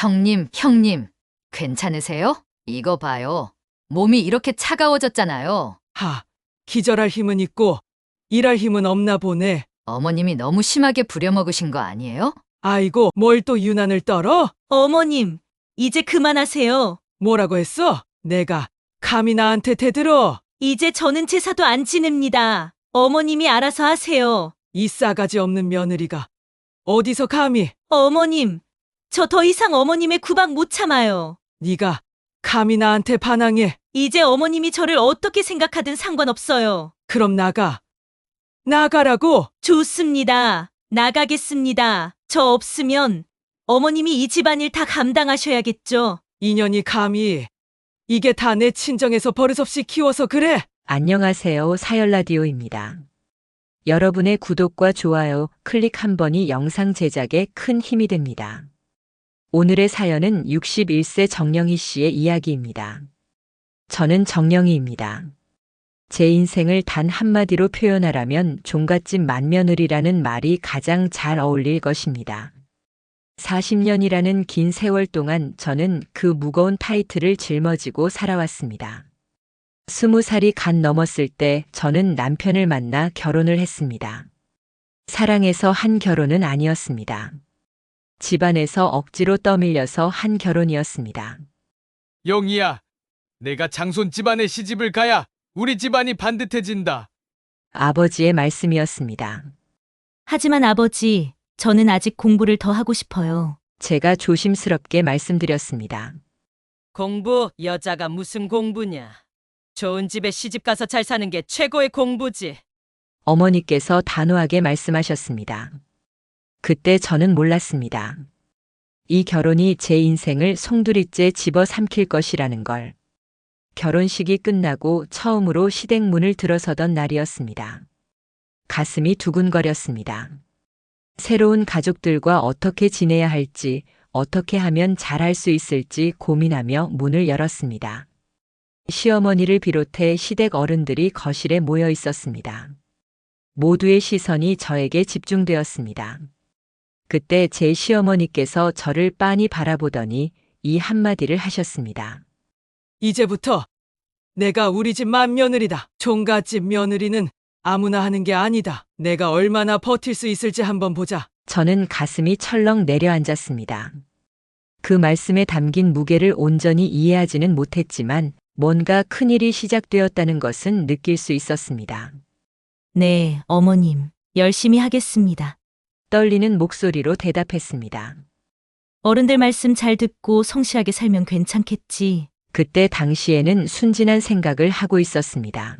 형님, 괜찮으세요? 이거 봐요. 몸이 이렇게 차가워졌잖아요. 기절할 힘은 있고 일할 힘은 없나 보네. 어머님이 너무 심하게 부려먹으신 거 아니에요? 아이고, 뭘 또 유난을 떨어? 어머님, 이제 그만하세요. 뭐라고 했어? 내가 감히 나한테 대들어. 이제 저는 제사도 안 지냅니다. 어머님이 알아서 하세요. 이 싸가지 없는 며느리가 어디서 감히. 어머님, 저 더 이상 어머님의 구박 못 참아요. 네가 감히 나한테 반항해. 이제 어머님이 저를 어떻게 생각하든 상관없어요. 그럼 나가라고. 좋습니다. 나가겠습니다. 저 없으면 어머님이 이 집안일 다 감당하셔야겠죠. 인연이 감히. 이게 다 내 친정에서 버릇없이 키워서 그래. 안녕하세요. 사열라디오입니다. 여러분의 구독과 좋아요, 클릭 한 번이 영상 제작에 큰 힘이 됩니다. 오늘의 사연은 61세 정영희 씨의 이야기입니다. 저는 정영희입니다. 제 인생을 단 한마디로 표현하라면 종갓집 맏며느리라는 말이 가장 잘 어울릴 것입니다. 40년이라는 긴 세월 동안 저는 그 무거운 타이틀을 짊어지고 살아왔습니다. 20살이 갓 넘었을 때 저는 남편을 만나 결혼을 했습니다. 사랑해서 한 결혼은 아니었습니다. 집안에서 억지로 떠밀려서 한 결혼이었습니다. 영희야, 내가 장손 집안에 시집을 가야 우리 집안이 반듯해진다. 아버지의 말씀이었습니다. 하지만 아버지, 저는 아직 공부를 더 하고 싶어요. 제가 조심스럽게 말씀드렸습니다. 공부, 여자가 무슨 공부냐. 좋은 집에 시집 가서 잘 사는 게 최고의 공부지. 어머니께서 단호하게 말씀하셨습니다. 그때 저는 몰랐습니다. 이 결혼이 제 인생을 송두리째 집어삼킬 것이라는 걸. 결혼식이 끝나고 처음으로 시댁문을 들어서던 날이었습니다. 가슴이 두근거렸습니다. 새로운 가족들과 어떻게 지내야 할지, 어떻게 하면 잘할 수 있을지 고민하며 문을 열었습니다. 시어머니를 비롯해 시댁 어른들이 거실에 모여 있었습니다. 모두의 시선이 저에게 집중되었습니다. 그때 제 시어머니께서 저를 빤히 바라보더니 이 한마디를 하셨습니다. 이제부터 내가 우리 집 맏며느리다. 종갓집 며느리는 아무나 하는 게 아니다. 내가 얼마나 버틸 수 있을지 한번 보자. 저는 가슴이 철렁 내려앉았습니다. 그 말씀에 담긴 무게를 온전히 이해하지는 못했지만 뭔가 큰일이 시작되었다는 것은 느낄 수 있었습니다. 네, 어머님, 열심히 하겠습니다. 떨리는 목소리로 대답했습니다. 어른들 말씀 잘 듣고 성실하게 살면 괜찮겠지. 그때 당시에는 순진한 생각을 하고 있었습니다.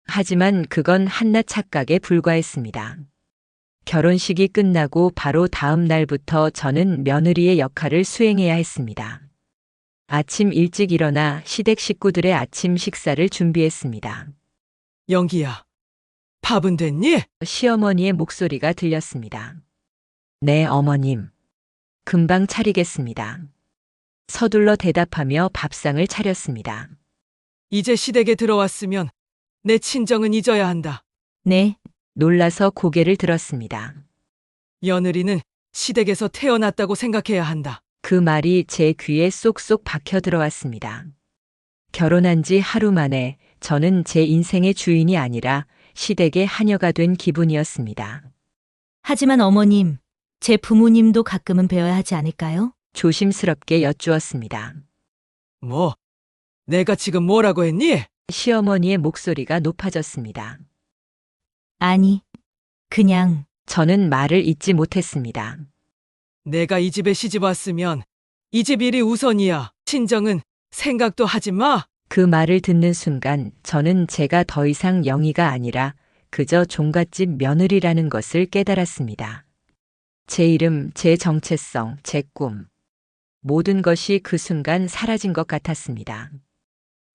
하지만 그건 한낱 착각에 불과했습니다. 결혼식이 끝나고 바로 다음 날부터 저는 며느리의 역할을 수행해야 했습니다. 아침 일찍 일어나 시댁 식구들의 아침 식사를 준비했습니다. 영기야, 밥은 됐니? 시어머니의 목소리가 들렸습니다. 네, 어머님. 금방 차리겠습니다. 서둘러 대답하며 밥상을 차렸습니다. 이제 시댁에 들어왔으면 내 친정은 잊어야 한다. 네, 놀라서 고개를 들었습니다. 며느리는 시댁에서 태어났다고 생각해야 한다. 그 말이 제 귀에 쏙쏙 박혀 들어왔습니다. 결혼한 지 하루 만에 저는 제 인생의 주인이 아니라 시댁의 하녀가 된 기분이었습니다. 하지만 어머님, 제 부모님도 가끔은 배워야 하지 않을까요? 조심스럽게 여쭈었습니다. 뭐, 내가 지금 뭐라고 했니? 시어머니의 목소리가 높아졌습니다. 아니, 그냥 저는 말을 잇지 못했습니다. 내가 이 집에 시집 왔으면 이 집 일이 우선이야. 친정은 생각도 하지 마. 그 말을 듣는 순간 저는 제가 더 이상 영희가 아니라 그저 종갓집 며느리라는 것을 깨달았습니다. 제 이름, 제 정체성, 제 꿈. 모든 것이 그 순간 사라진 것 같았습니다.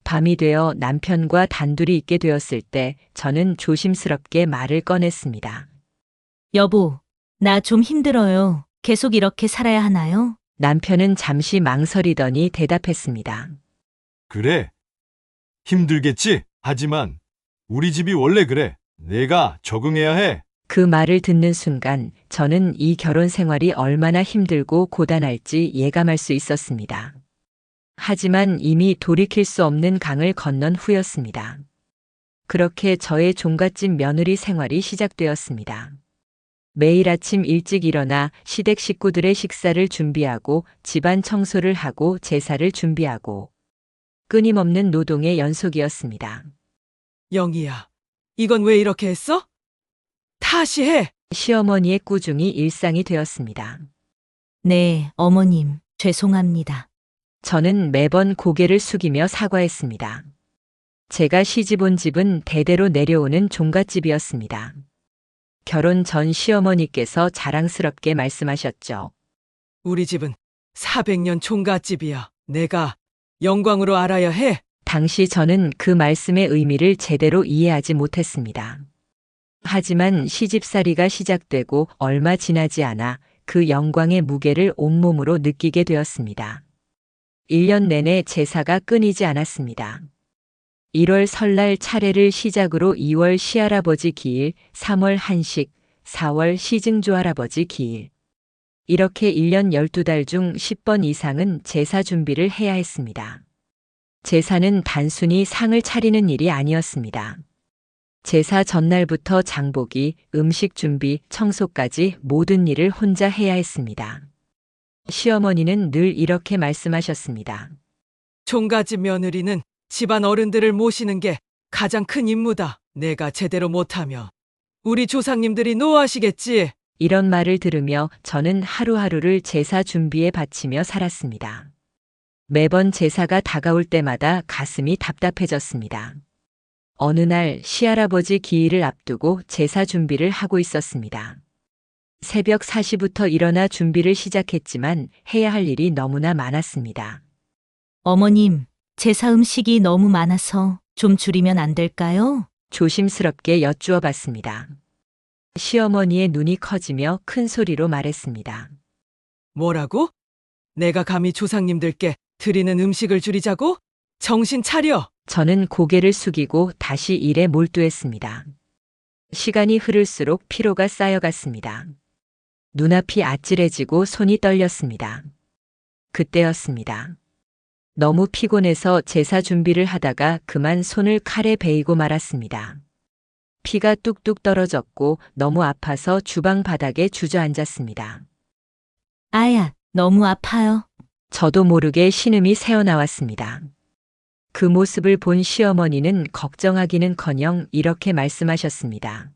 밤이 되어 남편과 단둘이 있게 되었을 때 저는 조심스럽게 말을 꺼냈습니다. 여보, 나 좀 힘들어요. 계속 이렇게 살아야 하나요? 남편은 잠시 망설이더니 대답했습니다. 그래. 힘들겠지? 하지만 우리 집이 원래 그래. 내가 적응해야 해. 그 말을 듣는 순간 저는 이 결혼 생활이 얼마나 힘들고 고단할지 예감할 수 있었습니다. 하지만 이미 돌이킬 수 없는 강을 건넌 후였습니다. 그렇게 저의 종갓집 며느리 생활이 시작되었습니다. 매일 아침 일찍 일어나 시댁 식구들의 식사를 준비하고 집안 청소를 하고 제사를 준비하고 끊임없는 노동의 연속이었습니다. 영희야, 이건 왜 이렇게 했어? 다시 해! 시어머니의 꾸중이 일상이 되었습니다. 네, 어머님, 죄송합니다. 저는 매번 고개를 숙이며 사과했습니다. 제가 시집 온 집은 대대로 내려오는 종갓집이었습니다. 결혼 전 시어머니께서 자랑스럽게 말씀하셨죠. 우리 집은 400년 총갓집이야. 내가 영광으로 알아야 해. 당시 저는 그 말씀의 의미를 제대로 이해하지 못했습니다. 하지만 시집살이가 시작되고 얼마 지나지 않아 그 영광의 무게를 온몸으로 느끼게 되었습니다. 1년 내내 제사가 끊이지 않았습니다. 1월 설날 차례를 시작으로 2월 시할아버지 기일, 3월 한식, 4월 시증조 할아버지 기일. 이렇게 1년 12달 중 10번 이상은 제사 준비를 해야 했습니다. 제사는 단순히 상을 차리는 일이 아니었습니다. 제사 전날부터 장보기, 음식 준비, 청소까지 모든 일을 혼자 해야 했습니다. 시어머니는 늘 이렇게 말씀하셨습니다. 총갓집 며느리는 집안 어른들을 모시는 게 가장 큰 임무다. 내가 제대로 못하면 우리 조상님들이 노하시겠지. 이런 말을 들으며 저는 하루하루를 제사 준비에 바치며 살았습니다. 매번 제사가 다가올 때마다 가슴이 답답해졌습니다. 어느 날 시할아버지 기일을 앞두고 제사 준비를 하고 있었습니다. 새벽 4시부터 일어나 준비를 시작했지만 해야 할 일이 너무나 많았습니다. 어머님, 제사 음식이 너무 많아서 좀 줄이면 안 될까요? 조심스럽게 여쭈어 봤습니다. 시어머니의 눈이 커지며 큰 소리로 말했습니다. 뭐라고? 내가 감히 조상님들께 드리는 음식을 줄이자고? 정신 차려! 저는 고개를 숙이고 다시 일에 몰두했습니다. 시간이 흐를수록 피로가 쌓여갔습니다. 눈앞이 아찔해지고 손이 떨렸습니다. 그때였습니다. 너무 피곤해서 제사 준비를 하다가 그만 손을 칼에 베이고 말았습니다. 피가 뚝뚝 떨어졌고 너무 아파서 주방 바닥에 주저앉았습니다. 아야, 너무 아파요. 저도 모르게 신음이 새어나왔습니다. 그 모습을 본 시어머니는 걱정하기는커녕 이렇게 말씀하셨습니다.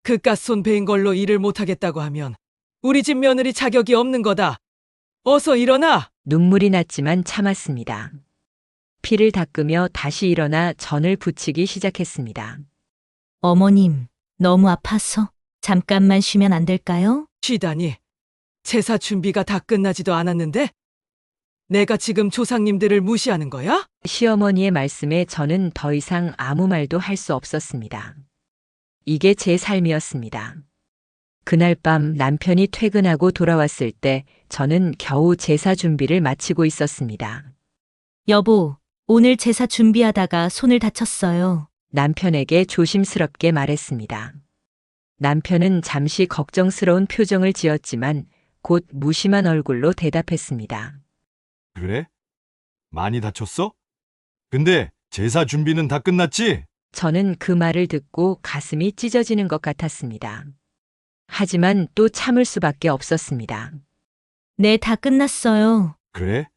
그깟 손 베인 걸로 일을 못하겠다고 하면 우리 집 며느리 자격이 없는 거다. 어서 일어나! 눈물이 났지만 참았습니다. 피를 닦으며 다시 일어나 전을 부치기 시작했습니다. 어머님, 너무 아파서 잠깐만 쉬면 안 될까요? 쉬다니. 제사 준비가 다 끝나지도 않았는데? 내가 지금 조상님들을 무시하는 거야? 시어머니의 말씀에 저는 더 이상 아무 말도 할 수 없었습니다. 이게 제 삶이었습니다. 그날 밤 남편이 퇴근하고 돌아왔을 때 저는 겨우 제사 준비를 마치고 있었습니다. 여보, 오늘 제사 준비하다가 손을 다쳤어요. 남편에게 조심스럽게 말했습니다. 남편은 잠시 걱정스러운 표정을 지었지만 곧 무심한 얼굴로 대답했습니다. 그래? 많이 다쳤어? 근데 제사 준비는 다 끝났지? 저는 그 말을 듣고 가슴이 찢어지는 것 같았습니다. 하지만 또 참을 수밖에 없었습니다. 네, 다 끝났어요. 그래?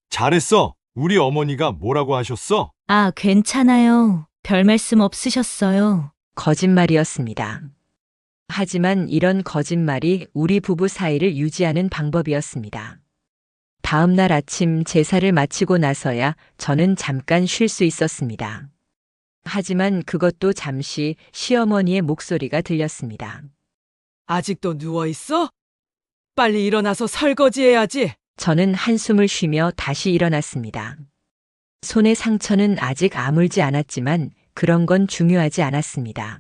잘했어. 우리 어머니가 뭐라고 하셨어? 아, 괜찮아요. 별 말씀 없으셨어요. 거짓말이었습니다. 하지만 이런 거짓말이 우리 부부 사이를 유지하는 방법이었습니다. 다음 날 아침 제사를 마치고 나서야 저는 잠깐 쉴 수 있었습니다. 하지만 그것도 잠시 시어머니의 목소리가 들렸습니다. 아직도 누워있어? 빨리 일어나서 설거지해야지. 저는 한숨을 쉬며 다시 일어났습니다. 손의 상처는 아직 아물지 않았지만 그런 건 중요하지 않았습니다.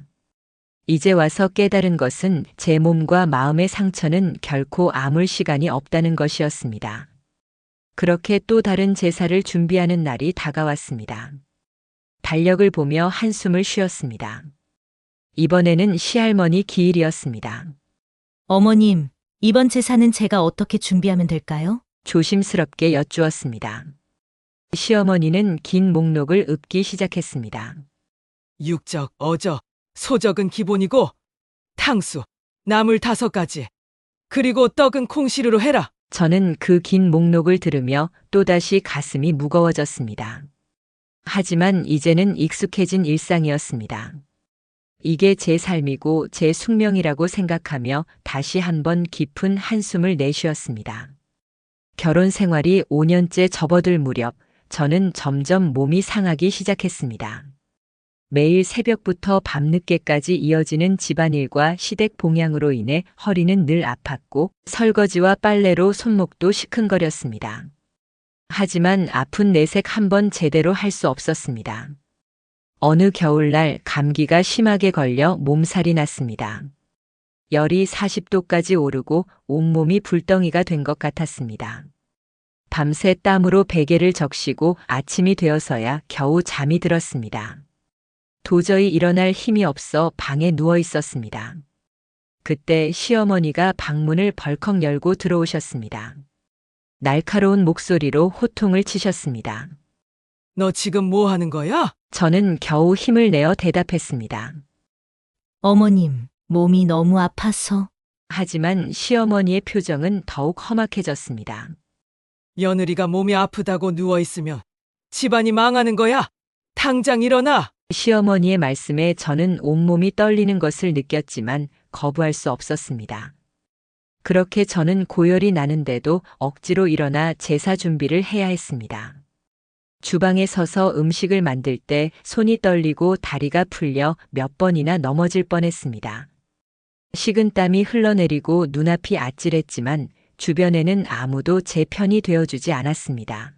이제 와서 깨달은 것은 제 몸과 마음의 상처는 결코 아물 시간이 없다는 것이었습니다. 그렇게 또 다른 제사를 준비하는 날이 다가왔습니다. 달력을 보며 한숨을 쉬었습니다. 이번에는 시할머니 기일이었습니다. 어머님, 이번 제사는 제가 어떻게 준비하면 될까요? 조심스럽게 여쭈었습니다. 시어머니는 긴 목록을 읊기 시작했습니다. 육적, 어적, 소적은 기본이고 탕수, 나물 5가지. 그리고 떡은 콩시루로 해라. 저는 그 긴 목록을 들으며 또다시 가슴이 무거워졌습니다. 하지만 이제는 익숙해진 일상이었습니다. 이게 제 삶이고 제 숙명이라고 생각하며 다시 한번 깊은 한숨을 내쉬었습니다. 결혼 생활이 5년째 접어들 무렵 저는 점점 몸이 상하기 시작했습니다. 매일 새벽부터 밤늦게까지 이어지는 집안일과 시댁 봉양으로 인해 허리는 늘 아팠고 설거지와 빨래로 손목도 시큰거렸습니다. 하지만 아픈 내색 한번 제대로 할 수 없었습니다. 어느 겨울날 감기가 심하게 걸려 몸살이 났습니다. 열이 40도까지 오르고 온몸이 불덩이가 된 것 같았습니다. 밤새 땀으로 베개를 적시고 아침이 되어서야 겨우 잠이 들었습니다. 도저히 일어날 힘이 없어 방에 누워 있었습니다. 그때 시어머니가 방문을 벌컥 열고 들어오셨습니다. 날카로운 목소리로 호통을 치셨습니다. 너 지금 뭐 하는 거야? 저는 겨우 힘을 내어 대답했습니다. 어머님, 몸이 너무 아파서. 하지만 시어머니의 표정은 더욱 험악해졌습니다. 며느리가 몸이 아프다고 누워있으면 집안이 망하는 거야. 당장 일어나. 시어머니의 말씀에 저는 온몸이 떨리는 것을 느꼈지만 거부할 수 없었습니다. 그렇게 저는 고열이 나는데도 억지로 일어나 제사 준비를 해야 했습니다. 주방에 서서 음식을 만들 때 손이 떨리고 다리가 풀려 몇 번이나 넘어질 뻔했습니다. 식은땀이 흘러내리고 눈앞이 아찔했지만 주변에는 아무도 제 편이 되어주지 않았습니다.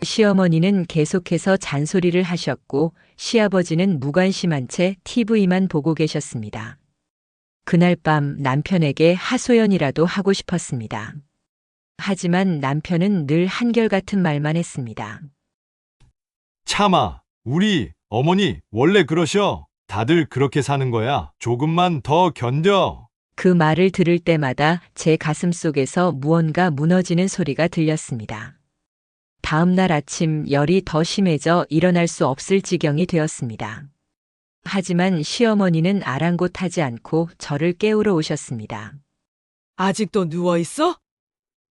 시어머니는 계속해서 잔소리를 하셨고 시아버지는 무관심한 채 TV만 보고 계셨습니다. 그날 밤 남편에게 하소연이라도 하고 싶었습니다. 하지만 남편은 늘 한결같은 말만 했습니다. 참아. 우리 어머니 원래 그러셔. 다들 그렇게 사는 거야. 조금만 더 견뎌. 그 말을 들을 때마다 제 가슴 속에서 무언가 무너지는 소리가 들렸습니다. 다음 날 아침 열이 더 심해져 일어날 수 없을 지경이 되었습니다. 하지만 시어머니는 아랑곳하지 않고 저를 깨우러 오셨습니다. 아직도 누워있어?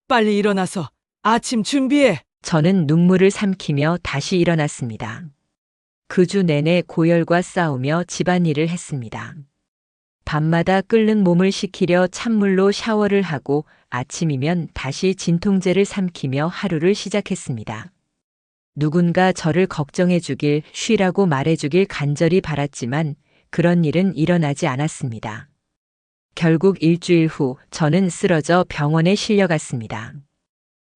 빨리 일어나서 아침 준비해. 저는 눈물을 삼키며 다시 일어났습니다. 그 주 내내 고열과 싸우며 집안일을 했습니다. 밤마다 끓는 몸을 식히려 찬물로 샤워를 하고 아침이면 다시 진통제를 삼키며 하루를 시작했습니다. 누군가 저를 걱정해 주길, 쉬라고 말해 주길 간절히 바랐지만 그런 일은 일어나지 않았습니다. 결국 일주일 후 저는 쓰러져 병원에 실려갔습니다.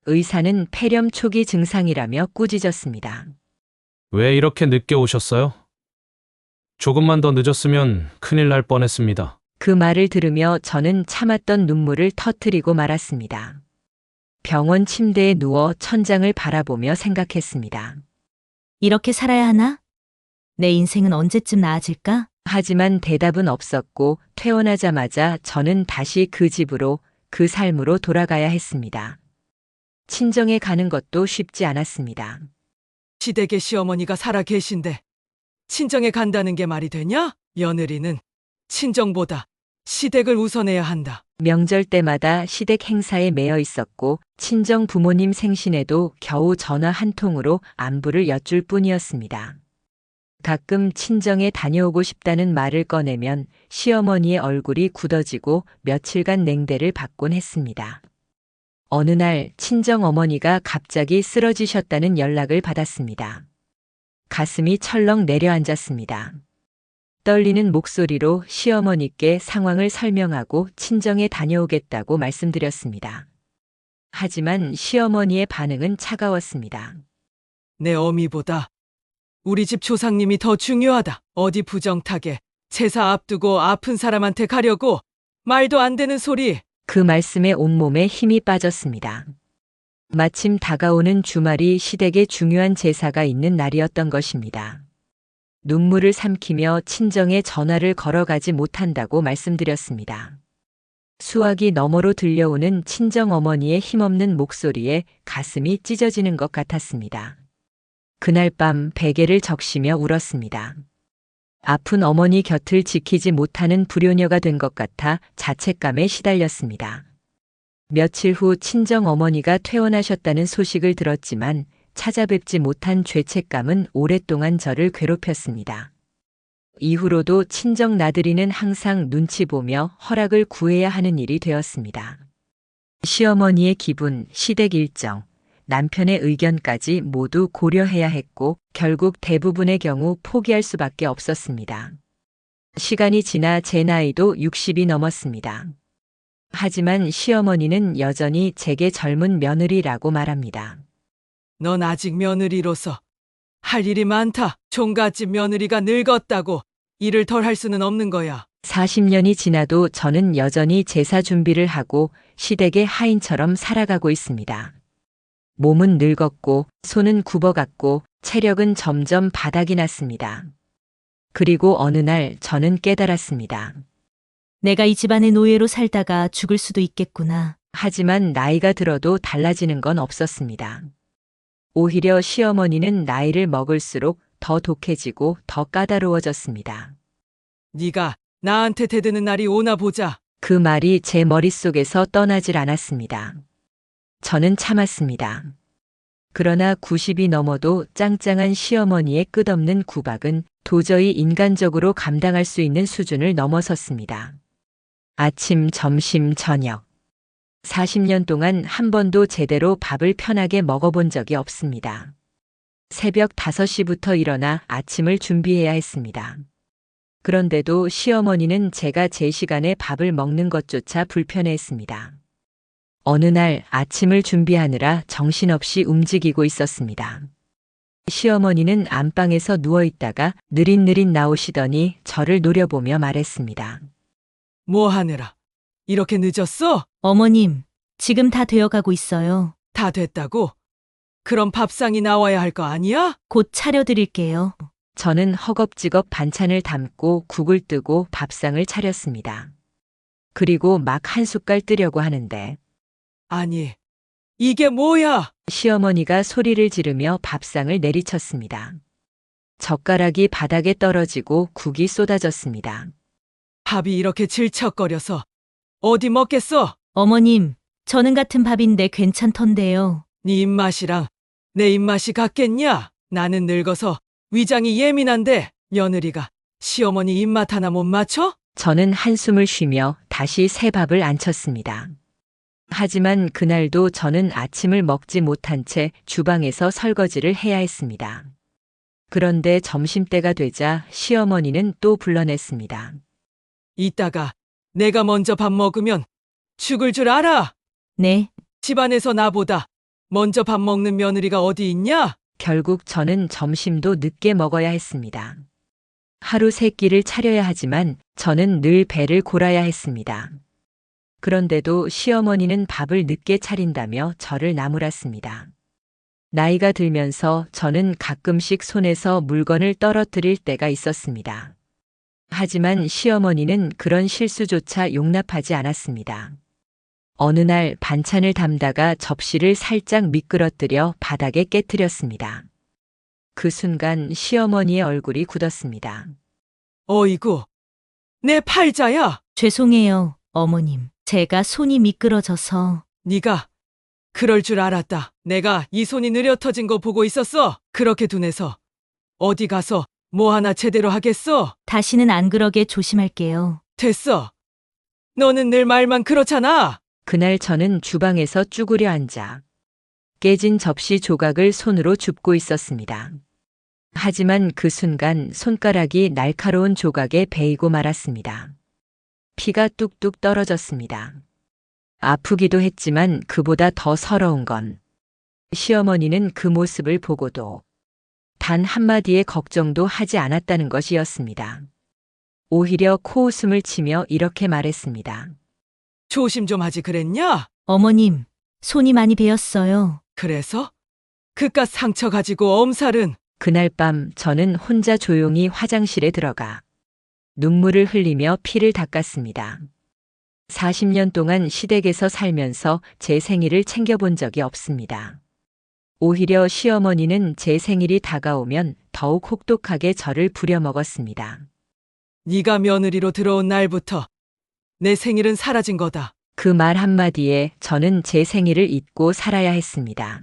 의사는 폐렴 초기 증상이라며 꾸짖었습니다. 왜 이렇게 늦게 오셨어요? 조금만 더 늦었으면 큰일 날 뻔했습니다. 그 말을 들으며 저는 참았던 눈물을 터뜨리고 말았습니다. 병원 침대에 누워 천장을 바라보며 생각했습니다. 이렇게 살아야 하나? 내 인생은 언제쯤 나아질까? 하지만 대답은 없었고 퇴원하자마자 저는 다시 그 집으로, 그 삶으로 돌아가야 했습니다. 친정에 가는 것도 쉽지 않았습니다. 시댁의 시어머니가 살아 계신데 친정에 간다는 게 말이 되냐? 며느리는 친정보다 시댁을 우선해야 한다. 명절 때마다 시댁 행사에 매여 있었고 친정 부모님 생신에도 겨우 전화 한 통으로 안부를 여쭐 뿐이었습니다. 가끔 친정에 다녀오고 싶다는 말을 꺼내면 시어머니의 얼굴이 굳어지고 며칠간 냉대를 받곤 했습니다. 어느 날 친정 어머니가 갑자기 쓰러지셨다는 연락을 받았습니다. 가슴이 철렁 내려앉았습니다. 떨리는 목소리로 시어머니께 상황을 설명하고 친정에 다녀오겠다고 말씀드렸습니다. 하지만 시어머니의 반응은 차가웠습니다. 내 어미보다 우리 집 조상님이 더 중요하다. 어디 부정타게 제사 앞두고 아픈 사람한테 가려고 말도 안 되는 소리. 그 말씀에 온몸에 힘이 빠졌습니다. 마침 다가오는 주말이 시댁에 중요한 제사가 있는 날이었던 것입니다. 눈물을 삼키며 친정에 전화를 걸어가지 못한다고 말씀드렸습니다. 수화기 너머로 들려오는 친정어머니의 힘없는 목소리에 가슴이 찢어지는 것 같았습니다. 그날 밤 베개를 적시며 울었습니다. 아픈 어머니 곁을 지키지 못하는 불효녀가 된 것 같아 자책감에 시달렸습니다. 며칠 후 친정어머니가 퇴원하셨다는 소식을 들었지만 찾아뵙지 못한 죄책감은 오랫동안 저를 괴롭혔습니다. 이후로도 친정 나들이는 항상 눈치 보며 허락을 구해야 하는 일이 되었습니다. 시어머니의 기분, 시댁 일정, 남편의 의견까지 모두 고려해야 했고 결국 대부분의 경우 포기할 수밖에 없었습니다. 시간이 지나 제 나이도 60이 넘었습니다. 하지만 시어머니는 여전히 제게 젊은 며느리라고 말합니다. 넌 아직 며느리로서 할 일이 많다. 종갓집 며느리가 늙었다고 일을 덜 할 수는 없는 거야. 40년이 지나도 저는 여전히 제사 준비를 하고 시댁의 하인처럼 살아가고 있습니다. 몸은 늙었고 손은 굽어갔고 체력은 점점 바닥이 났습니다. 그리고 어느 날 저는 깨달았습니다. 내가 이 집안의 노예로 살다가 죽을 수도 있겠구나. 하지만 나이가 들어도 달라지는 건 없었습니다. 오히려 시어머니는 나이를 먹을수록 더 독해지고 더 까다로워졌습니다. 네가 나한테 대드는 날이 오나 보자. 그 말이 제 머릿속에서 떠나질 않았습니다. 저는 참았습니다. 그러나 90이 넘어도 짱짱한 시어머니의 끝없는 구박은 도저히 인간적으로 감당할 수 있는 수준을 넘어섰습니다. 아침, 점심, 저녁. 40년 동안 한 번도 제대로 밥을 편하게 먹어본 적이 없습니다. 새벽 5시부터 일어나 아침을 준비해야 했습니다. 그런데도 시어머니는 제가 제 시간에 밥을 먹는 것조차 불편해했습니다. 어느 날 아침을 준비하느라 정신없이 움직이고 있었습니다. 시어머니는 안방에서 누워있다가 느릿느릿 나오시더니 저를 노려보며 말했습니다. 뭐 하느라 이렇게 늦었어? 어머님, 지금 다 되어가고 있어요. 다 됐다고? 그럼 밥상이 나와야 할 거 아니야? 곧 차려드릴게요. 저는 허겁지겁 반찬을 담고 국을 뜨고 밥상을 차렸습니다. 그리고 막 한 숟갈 뜨려고 하는데 아니, 이게 뭐야? 시어머니가 소리를 지르며 밥상을 내리쳤습니다. 젓가락이 바닥에 떨어지고 국이 쏟아졌습니다. 밥이 이렇게 질척거려서 어디 먹겠어? 어머님, 저는 같은 밥인데 괜찮던데요. 네 입맛이랑 내 입맛이 같겠냐? 나는 늙어서 위장이 예민한데 며느리가 시어머니 입맛 하나 못 맞춰? 저는 한숨을 쉬며 다시 새 밥을 안 쳤습니다. 하지만 그날도 저는 아침을 먹지 못한 채 주방에서 설거지를 해야 했습니다. 그런데 점심때가 되자 시어머니는 또 불러냈습니다. 이따가 내가 먼저 밥 먹으면 죽을 줄 알아? 네, 집안에서 나보다 먼저 밥 먹는 며느리가 어디 있냐? 결국 저는 점심도 늦게 먹어야 했습니다. 하루 세 끼를 차려야 하지만 저는 늘 배를 골아야 했습니다. 그런데도 시어머니는 밥을 늦게 차린다며 저를 나무랐습니다. 나이가 들면서 저는 가끔씩 손에서 물건을 떨어뜨릴 때가 있었습니다. 하지만 시어머니는 그런 실수조차 용납하지 않았습니다. 어느 날 반찬을 담다가 접시를 살짝 미끄러뜨려 바닥에 깨트렸습니다. 그 순간 시어머니의 얼굴이 굳었습니다. 어이구, 내 팔자야! 죄송해요, 어머님. 제가 손이 미끄러져서. 네가 그럴 줄 알았다. 내가 이 손이 느려 터진 거 보고 있었어. 그렇게 둔해서 어디 가서 뭐 하나 제대로 하겠어? 다시는 안 그러게 조심할게요. 됐어. 너는 늘 말만 그렇잖아. 그날 저는 주방에서 쭈그려 앉아 깨진 접시 조각을 손으로 줍고 있었습니다. 하지만 그 순간 손가락이 날카로운 조각에 베이고 말았습니다. 피가 뚝뚝 떨어졌습니다. 아프기도 했지만 그보다 더 서러운 건 시어머니는 그 모습을 보고도 단 한마디의 걱정도 하지 않았다는 것이었습니다. 오히려 코웃음을 치며 이렇게 말했습니다. 조심 좀 하지 그랬냐? 어머님, 손이 많이 베었어요. 그래서? 그깟 상처 가지고 엄살은? 그날 밤 저는 혼자 조용히 화장실에 들어가 눈물을 흘리며 피를 닦았습니다. 40년 동안 시댁에서 살면서 제 생일을 챙겨본 적이 없습니다. 오히려 시어머니는 제 생일이 다가오면 더욱 혹독하게 저를 부려먹었습니다. 네가 며느리로 들어온 날부터 내 생일은 사라진 거다. 그 말 한마디에 저는 제 생일을 잊고 살아야 했습니다.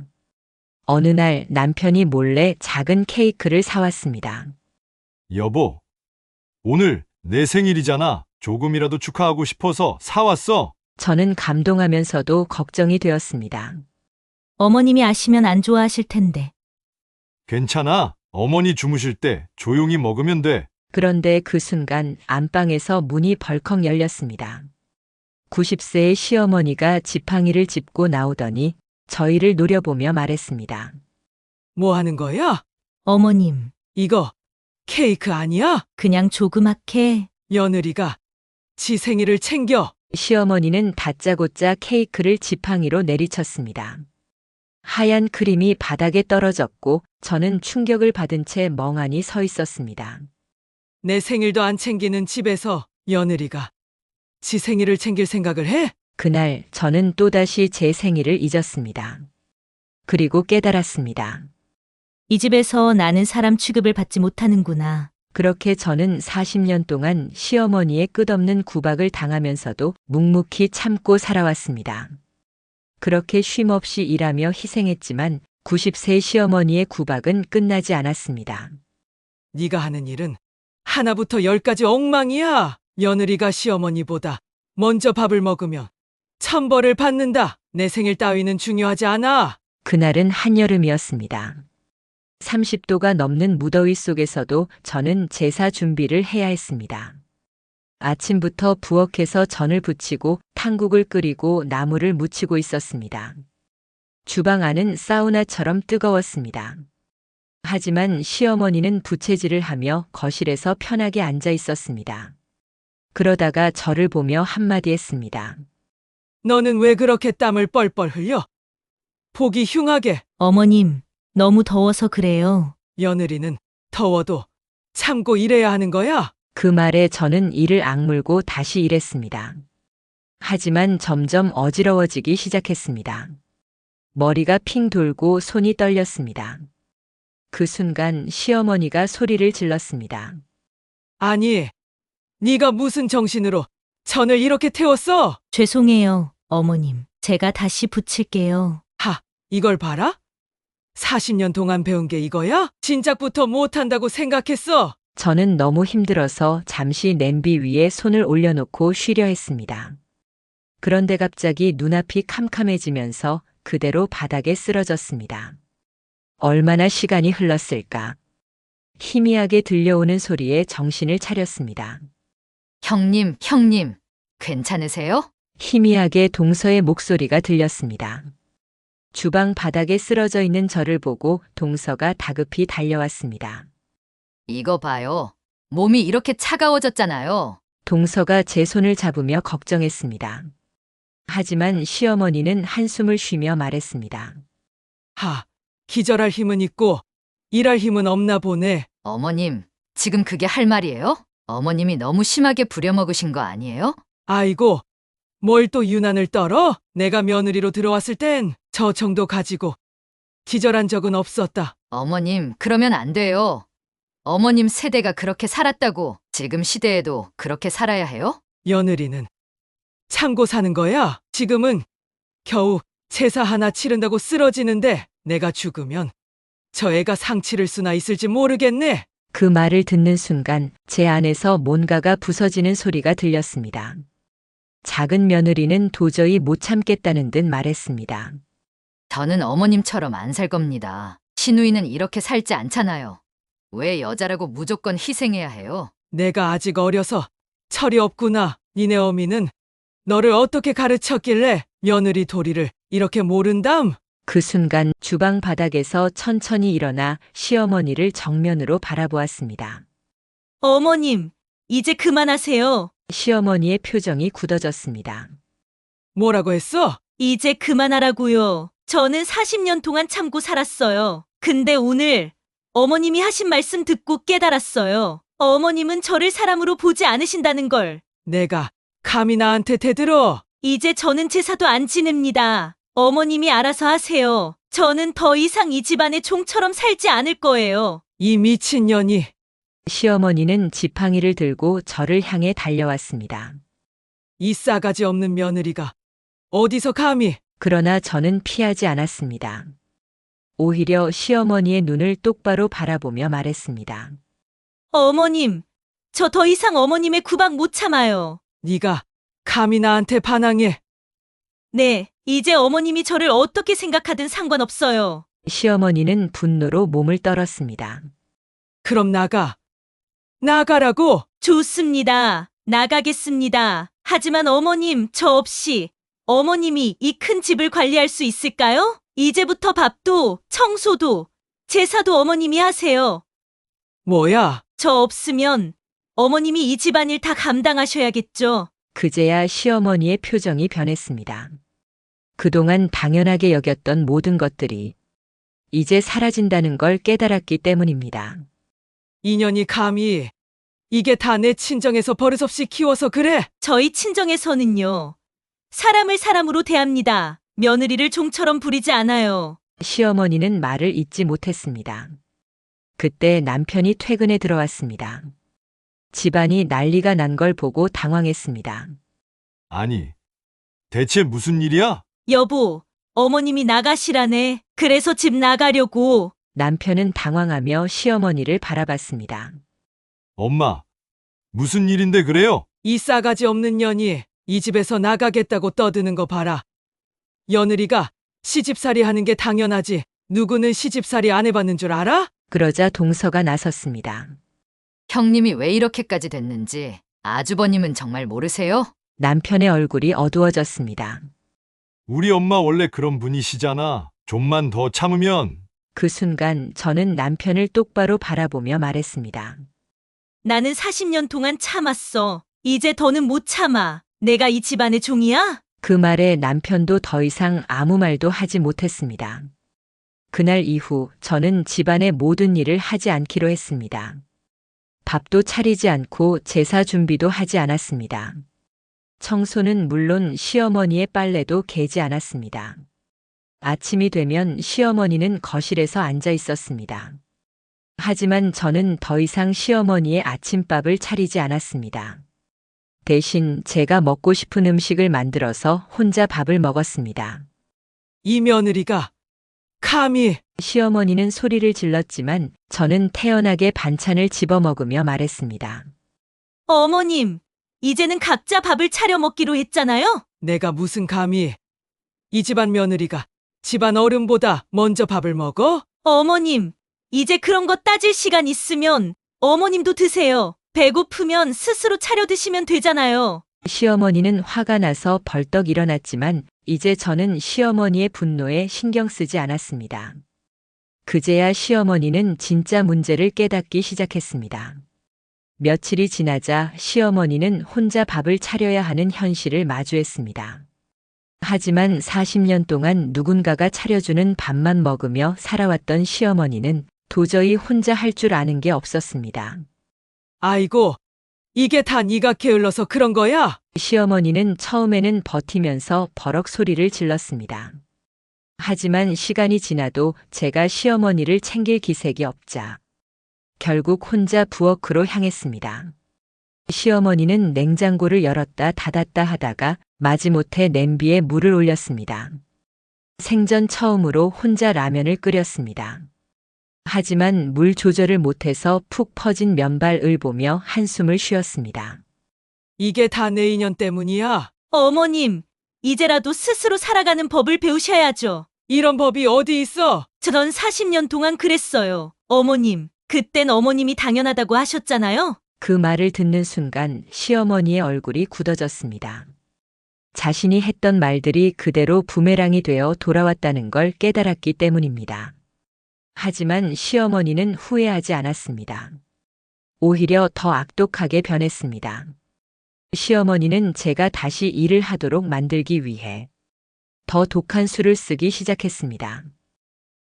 어느 날 남편이 몰래 작은 케이크를 사왔습니다. 여보, 오늘 내 생일이잖아. 조금이라도 축하하고 싶어서 사왔어. 저는 감동하면서도 걱정이 되었습니다. 어머님이 아시면 안 좋아하실 텐데. 괜찮아. 어머니 주무실 때 조용히 먹으면 돼. 그런데 그 순간 안방에서 문이 벌컥 열렸습니다. 90세의 시어머니가 지팡이를 짚고 나오더니 저희를 노려보며 말했습니다. 뭐 하는 거야? 어머님, 이거 케이크 아니야? 그냥 조그맣게. 며느리가 지 생일을 챙겨. 시어머니는 다짜고짜 케이크를 지팡이로 내리쳤습니다. 하얀 크림이 바닥에 떨어졌고 저는 충격을 받은 채 멍하니 서 있었습니다. 내 생일도 안 챙기는 집에서 며느리가 지 생일을 챙길 생각을 해? 그날 저는 또다시 제 생일을 잊었습니다. 그리고 깨달았습니다. 이 집에서 나는 사람 취급을 받지 못하는구나. 그렇게 저는 40년 동안 시어머니의 끝없는 구박을 당하면서도 묵묵히 참고 살아왔습니다. 그렇게 쉼없이 일하며 희생했지만 90세 시어머니의 구박은 끝나지 않았습니다. 네가 하는 일은 하나부터 열까지 엉망이야. 며느리가 시어머니보다 먼저 밥을 먹으면 천벌을 받는다. 내 생일 따위는 중요하지 않아. 그날은 한여름이었습니다. 30도가 넘는 무더위 속에서도 저는 제사 준비를 해야 했습니다. 아침부터 부엌에서 전을 부치고 탕국을 끓이고 나물을 무치고 있었습니다. 주방 안은 사우나처럼 뜨거웠습니다. 하지만 시어머니는 부채질을 하며 거실에서 편하게 앉아 있었습니다. 그러다가 저를 보며 한마디 했습니다. 너는 왜 그렇게 땀을 뻘뻘 흘려? 보기 흉하게. 어머님, 너무 더워서 그래요. 며느리는 더워도 참고 일해야 하는 거야. 그 말에 저는 이를 악물고 다시 일했습니다. 하지만 점점 어지러워지기 시작했습니다. 머리가 핑 돌고 손이 떨렸습니다. 그 순간 시어머니가 소리를 질렀습니다. 아니, 네가 무슨 정신으로 전을 이렇게 태웠어? 죄송해요, 어머님. 제가 다시 붙일게요. 하, 이걸 봐라? 40년 동안 배운 게 이거야? 진작부터 못한다고 생각했어. 저는 너무 힘들어서 잠시 냄비 위에 손을 올려놓고 쉬려 했습니다. 그런데 갑자기 눈앞이 캄캄해지면서 그대로 바닥에 쓰러졌습니다. 얼마나 시간이 흘렀을까? 희미하게 들려오는 소리에 정신을 차렸습니다. 형님, 괜찮으세요? 희미하게 동서의 목소리가 들렸습니다. 주방 바닥에 쓰러져 있는 저를 보고 동서가 다급히 달려왔습니다. 이거 봐요. 몸이 이렇게 차가워졌잖아요. 동서가 제 손을 잡으며 걱정했습니다. 하지만 시어머니는 한숨을 쉬며 말했습니다. 하, 기절할 힘은 있고 일할 힘은 없나 보네. 어머님, 지금 그게 할 말이에요? 어머님이 너무 심하게 부려먹으신 거 아니에요? 아이고, 뭘 또 유난을 떨어? 내가 며느리로 들어왔을 땐 저 정도 가지고 기절한 적은 없었다. 어머님, 그러면 안 돼요. 어머님 세대가 그렇게 살았다고 지금 시대에도 그렇게 살아야 해요? 며느리는 참고 사는 거야. 지금은 겨우 제사 하나 치른다고 쓰러지는데 내가 죽으면 저 애가 상치를 수나 있을지 모르겠네. 그 말을 듣는 순간 제 안에서 뭔가가 부서지는 소리가 들렸습니다. 작은 며느리는 도저히 못 참겠다는 듯 말했습니다. 저는 어머님처럼 안 살 겁니다. 시누이는 이렇게 살지 않잖아요. 왜 여자라고 무조건 희생해야 해요? 내가 아직 어려서 철이 없구나. 니네 어미는 너를 어떻게 가르쳤길래 며느리 도리를 이렇게 모른담? 그 순간 주방 바닥에서 천천히 일어나 시어머니를 정면으로 바라보았습니다. 어머님, 이제 그만하세요. 시어머니의 표정이 굳어졌습니다. 뭐라고 했어? 이제 그만하라고요. 저는 40년 동안 참고 살았어요. 근데 오늘 어머님이 하신 말씀 듣고 깨달았어요. 어머님은 저를 사람으로 보지 않으신다는 걸. 내가 감히 나한테 대들어. 이제 저는 제사도 안 지냅니다. 어머님이 알아서 하세요. 저는 더 이상 이 집안의 종처럼 살지 않을 거예요. 이 미친년이. 시어머니는 지팡이를 들고 저를 향해 달려왔습니다. 이 싸가지 없는 며느리가 어디서 감히. 그러나 저는 피하지 않았습니다. 오히려 시어머니의 눈을 똑바로 바라보며 말했습니다. 어머님, 저 더 이상 어머님의 구박 못 참아요. 네가 감히 나한테 반항해. 네, 이제 어머님이 저를 어떻게 생각하든 상관없어요. 시어머니는 분노로 몸을 떨었습니다. 그럼 나가. 나가라고. 좋습니다. 나가겠습니다. 하지만 어머님, 저 없이 어머님이 이 큰 집을 관리할 수 있을까요? 이제부터 밥도, 청소도, 제사도 어머님이 하세요. 뭐야? 저 없으면 어머님이 이 집안일 다 감당하셔야겠죠. 그제야 시어머니의 표정이 변했습니다. 그동안 당연하게 여겼던 모든 것들이 이제 사라진다는 걸 깨달았기 때문입니다. 인연이 감히. 이게 다 내 친정에서 버릇없이 키워서 그래. 저희 친정에서는요. 사람을 사람으로 대합니다. 며느리를 종처럼 부리지 않아요. 시어머니는 말을 잇지 못했습니다. 그때 남편이 퇴근에 들어왔습니다. 집안이 난리가 난 걸 보고 당황했습니다. 아니, 대체 무슨 일이야? 여보, 어머님이 나가시라네. 그래서 집 나가려고. 남편은 당황하며 시어머니를 바라봤습니다. 엄마, 무슨 일인데 그래요? 이 싸가지 없는 년이 이 집에서 나가겠다고 떠드는 거 봐라. 며느리가 시집살이 하는 게 당연하지. 누구는 시집살이 안 해봤는 줄 알아? 그러자 동서가 나섰습니다. 형님이 왜 이렇게까지 됐는지 아주버님은 정말 모르세요? 남편의 얼굴이 어두워졌습니다. 우리 엄마 원래 그런 분이시잖아. 좀만 더 참으면. 그 순간 저는 남편을 똑바로 바라보며 말했습니다. 나는 40년 동안 참았어. 이제 더는 못 참아. 내가 이 집안의 종이야? 그 말에 남편도 더 이상 아무 말도 하지 못했습니다. 그날 이후 저는 집안의 모든 일을 하지 않기로 했습니다. 밥도 차리지 않고 제사 준비도 하지 않았습니다. 청소는 물론 시어머니의 빨래도 개지 않았습니다. 아침이 되면 시어머니는 거실에서 앉아 있었습니다. 하지만 저는 더 이상 시어머니의 아침밥을 차리지 않았습니다. 대신 제가 먹고 싶은 음식을 만들어서 혼자 밥을 먹었습니다. 이 며느리가 감히. 시어머니는 소리를 질렀지만 저는 태연하게 반찬을 집어먹으며 말했습니다. 어머님, 이제는 각자 밥을 차려 먹기로 했잖아요? 내가 무슨 감히. 이 집안 며느리가 집안 어른보다 먼저 밥을 먹어? 어머님, 이제 그런 거 따질 시간 있으면 어머님도 드세요. 배고프면 스스로 차려 드시면 되잖아요. 시어머니는 화가 나서 벌떡 일어났지만 이제 저는 시어머니의 분노에 신경 쓰지 않았습니다. 그제야 시어머니는 진짜 문제를 깨닫기 시작했습니다. 며칠이 지나자 시어머니는 혼자 밥을 차려야 하는 현실을 마주했습니다. 하지만 40년 동안 누군가가 차려주는 밥만 먹으며 살아왔던 시어머니는 도저히 혼자 할 줄 아는 게 없었습니다. 아이고, 이게 다 네가 게을러서 그런 거야? 시어머니는 처음에는 버티면서 버럭 소리를 질렀습니다. 하지만 시간이 지나도 제가 시어머니를 챙길 기색이 없자 결국 혼자 부엌으로 향했습니다. 시어머니는 냉장고를 열었다 닫았다 하다가 마지못해 냄비에 물을 올렸습니다. 생전 처음으로 혼자 라면을 끓였습니다. 하지만 물 조절을 못해서 푹 퍼진 면발을 보며 한숨을 쉬었습니다. 이게 다 내 인연 때문이야. 어머님, 이제라도 스스로 살아가는 법을 배우셔야죠. 이런 법이 어디 있어? 전 40년 동안 그랬어요. 어머님, 그땐 어머님이 당연하다고 하셨잖아요. 그 말을 듣는 순간 시어머니의 얼굴이 굳어졌습니다. 자신이 했던 말들이 그대로 부메랑이 되어 돌아왔다는 걸 깨달았기 때문입니다. 하지만 시어머니는 후회하지 않았습니다. 오히려 더 악독하게 변했습니다. 시어머니는 제가 다시 일을 하도록 만들기 위해 더 독한 수를 쓰기 시작했습니다.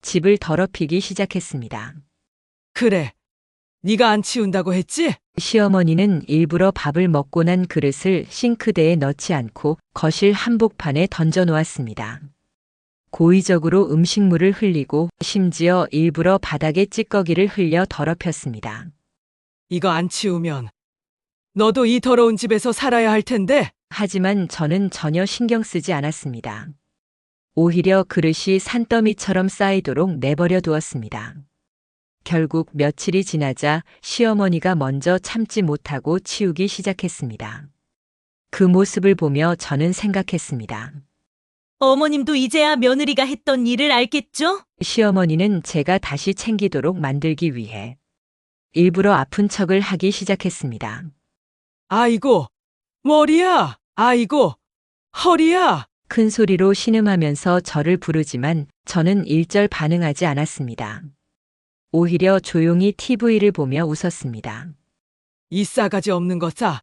집을 더럽히기 시작했습니다. 그래. 네가 안 치운다고 했지? 시어머니는 일부러 밥을 먹고 난 그릇을 싱크대에 넣지 않고 거실 한복판에 던져 놓았습니다. 고의적으로 음식물을 흘리고 심지어 일부러 바닥에 찌꺼기를 흘려 더럽혔습니다. 이거 안 치우면 너도 이 더러운 집에서 살아야 할 텐데. 하지만 저는 전혀 신경 쓰지 않았습니다. 오히려 그릇이 산더미처럼 쌓이도록 내버려 두었습니다. 결국 며칠이 지나자 시어머니가 먼저 참지 못하고 치우기 시작했습니다. 그 모습을 보며 저는 생각했습니다. 어머님도 이제야 며느리가 했던 일을 알겠죠? 시어머니는 제가 다시 챙기도록 만들기 위해 일부러 아픈 척을 하기 시작했습니다. 아이고, 머리야. 아이고, 허리야. 큰 소리로 신음하면서 저를 부르지만 저는 일절 반응하지 않았습니다. 오히려 조용히 TV를 보며 웃었습니다. 이 싸가지 없는 거사.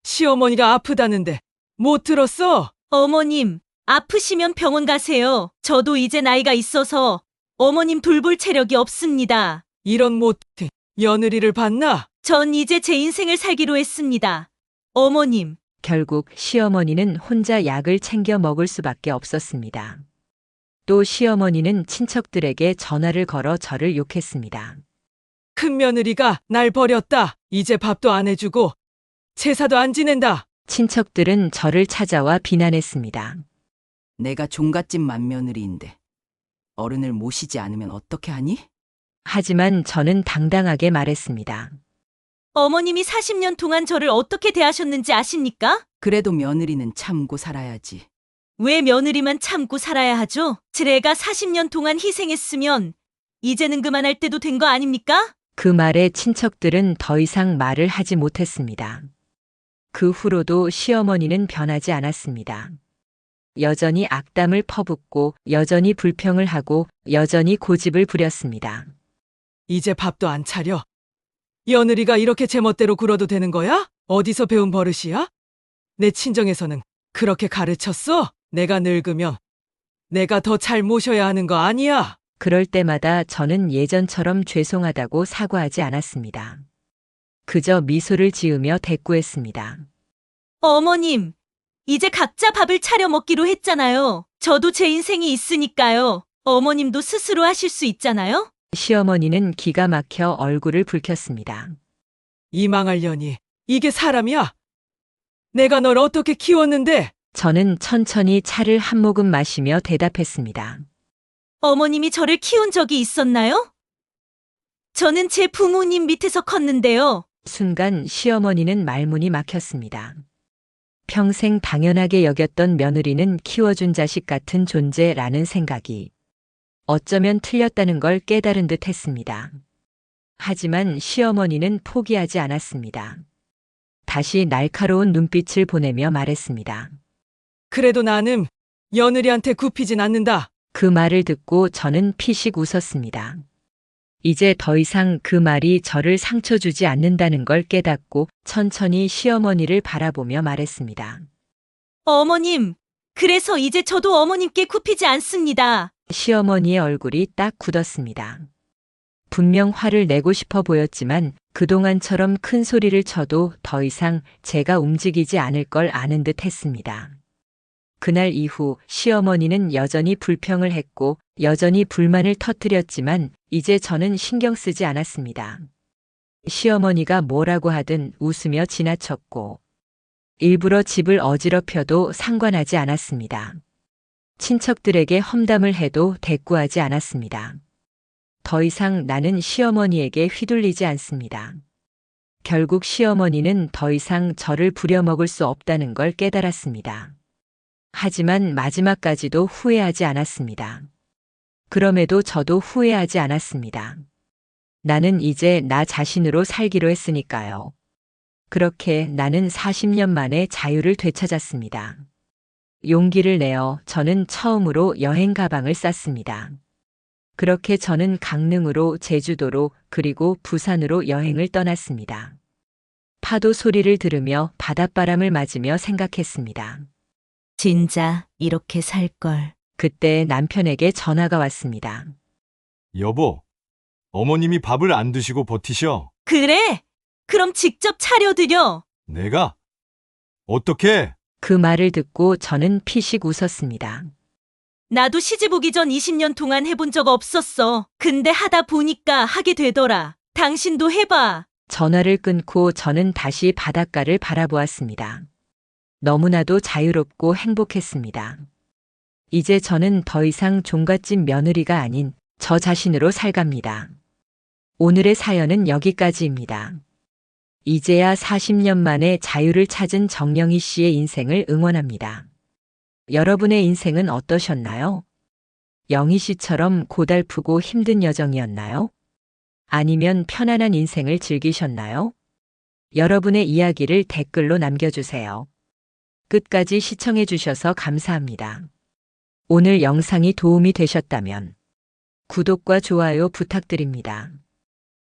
시어머니가 아프다는데 못 들었어? 어머님, 아프시면 병원 가세요. 저도 이제 나이가 있어서 어머님 돌볼 체력이 없습니다. 이런 못된 며느리를 봤나? 전 이제 제 인생을 살기로 했습니다. 어머님, 결국 시어머니는 혼자 약을 챙겨 먹을 수밖에 없었습니다. 또 시어머니는 친척들에게 전화를 걸어 저를 욕했습니다. 큰 며느리가 날 버렸다. 이제 밥도 안 해주고 제사도 안 지낸다. 친척들은 저를 찾아와 비난했습니다. 내가 종갓집 맏며느리인데 어른을 모시지 않으면 어떻게 하니? 하지만 저는 당당하게 말했습니다. 어머님이 40년 동안 저를 어떻게 대하셨는지 아십니까? 그래도 며느리는 참고 살아야지. 왜 며느리만 참고 살아야 하죠? 제가 40년 동안 희생했으면 이제는 그만할 때도 된 거 아닙니까? 그 말에 친척들은 더 이상 말을 하지 못했습니다. 그 후로도 시어머니는 변하지 않았습니다. 여전히 악담을 퍼붓고 여전히 불평을 하고 여전히 고집을 부렸습니다. 이제 밥도 안 차려. 며느리가 이렇게 제멋대로 굴어도 되는 거야? 어디서 배운 버릇이야? 내 친정에서는 그렇게 가르쳤어? 내가 늙으면 내가 더 잘 모셔야 하는 거 아니야? 그럴 때마다 저는 예전처럼 죄송하다고 사과하지 않았습니다. 그저 미소를 지으며 대꾸했습니다. 어머님, 이제 각자 밥을 차려 먹기로 했잖아요. 저도 제 인생이 있으니까요. 어머님도 스스로 하실 수 있잖아요? 시어머니는 기가 막혀 얼굴을 붉혔습니다. 이 망할 년이 이게 사람이야? 내가 널 어떻게 키웠는데? 저는 천천히 차를 한 모금 마시며 대답했습니다. 어머님이 저를 키운 적이 있었나요? 저는 제 부모님 밑에서 컸는데요. 순간 시어머니는 말문이 막혔습니다. 평생 당연하게 여겼던 며느리는 키워준 자식 같은 존재라는 생각이 어쩌면 틀렸다는 걸 깨달은 듯 했습니다. 하지만 시어머니는 포기하지 않았습니다. 다시 날카로운 눈빛을 보내며 말했습니다. 그래도 나는 며느리한테 굽히진 않는다. 그 말을 듣고 저는 피식 웃었습니다. 이제 더 이상 그 말이 저를 상처 주지 않는다는 걸 깨닫고 천천히 시어머니를 바라보며 말했습니다. 어머님, 그래서 이제 저도 어머님께 굽히지 않습니다. 시어머니의 얼굴이 딱 굳었습니다. 분명 화를 내고 싶어 보였지만 그동안처럼 큰 소리를 쳐도 더 이상 제가 움직이지 않을 걸 아는 듯 했습니다. 그날 이후 시어머니는 여전히 불평을 했고 여전히 불만을 터뜨렸지만 이제 저는 신경 쓰지 않았습니다. 시어머니가 뭐라고 하든 웃으며 지나쳤고 일부러 집을 어지럽혀도 상관하지 않았습니다. 친척들에게 험담을 해도 대꾸하지 않았습니다. 더 이상 나는 시어머니에게 휘둘리지 않습니다. 결국 시어머니는 더 이상 저를 부려먹을 수 없다는 걸 깨달았습니다. 하지만 마지막까지도 후회하지 않았습니다. 그럼에도 저도 후회하지 않았습니다. 나는 이제 나 자신으로 살기로 했으니까요. 그렇게 나는 40년 만에 자유를 되찾았습니다. 용기를 내어 저는 처음으로 여행 가방을 쌌습니다. 그렇게 저는 강릉으로 제주도로 그리고 부산으로 여행을 떠났습니다. 파도 소리를 들으며 바닷바람을 맞으며 생각했습니다. 진짜 이렇게 살 걸. 그때 남편에게 전화가 왔습니다. 여보, 어머님이 밥을 안 드시고 버티셔. 그래? 그럼 직접 차려드려. 내가? 어떻게? 그 말을 듣고 저는 피식 웃었습니다. 나도 시집 오기 전 20년 동안 해본 적 없었어. 근데 하다 보니까 하게 되더라. 당신도 해봐. 전화를 끊고 저는 다시 바닷가를 바라보았습니다. 너무나도 자유롭고 행복했습니다. 이제 저는 더 이상 종갓집 며느리가 아닌 저 자신으로 살갑니다. 오늘의 사연은 여기까지입니다. 이제야 40년 만에 자유를 찾은 정영희 씨의 인생을 응원합니다. 여러분의 인생은 어떠셨나요? 영희 씨처럼 고달프고 힘든 여정이었나요? 아니면 편안한 인생을 즐기셨나요? 여러분의 이야기를 댓글로 남겨주세요. 끝까지 시청해 주셔서 감사합니다. 오늘 영상이 도움이 되셨다면 구독과 좋아요 부탁드립니다.